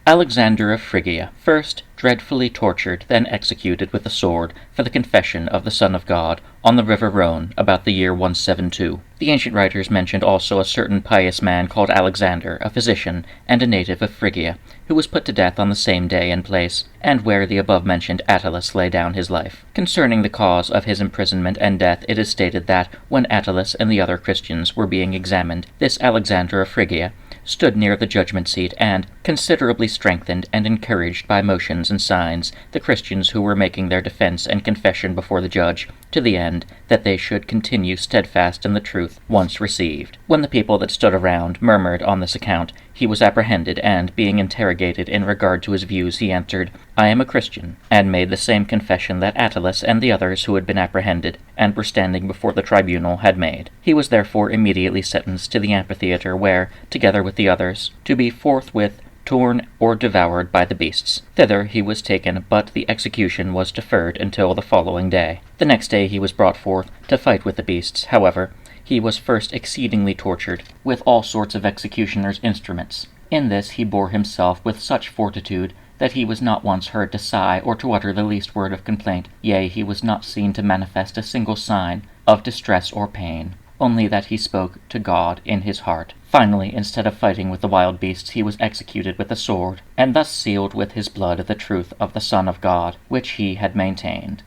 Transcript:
Alexander of Phrygia, first dreadfully tortured, then executed with a sword for the confession of the Son of God on the river Rhone about the year 172. The ancient writers mentioned also a certain pious man called Alexander, a physician and a native of Phrygia, who was put to death on the same day and place, and where the above-mentioned Attalus lay down his life. Concerning the cause of his imprisonment and death, it is stated that, when Attalus and the other Christians were being examined, this Alexander of Phrygia stood near the judgment seat, and, considerably strengthened and encouraged by motions and signs, the Christians who were making their defense and confession before the judge, to the end that they should continue steadfast in the truth once received. When the people that stood around murmured on this account, he was apprehended, and, being interrogated in regard to his views, he answered, "I am a Christian," and made the same confession that Attalus and the others who had been apprehended, and were standing before the tribunal, had made. He was therefore immediately sentenced to the amphitheatre, where, together with the others, to be forthwith torn or devoured by the beasts. Thither he was taken, but the execution was deferred until the following day. The next day he was brought forth to fight with the beasts. However, he was first exceedingly tortured with all sorts of executioner's instruments. In this he bore himself with such fortitude that he was not once heard to sigh or to utter the least word of complaint. Yea, he was not seen to manifest a single sign of distress or pain, only that he spoke to God in his heart. Finally, instead of fighting with the wild beasts, he was executed with a sword, and thus sealed with his blood the truth of the Son of God, which he had maintained.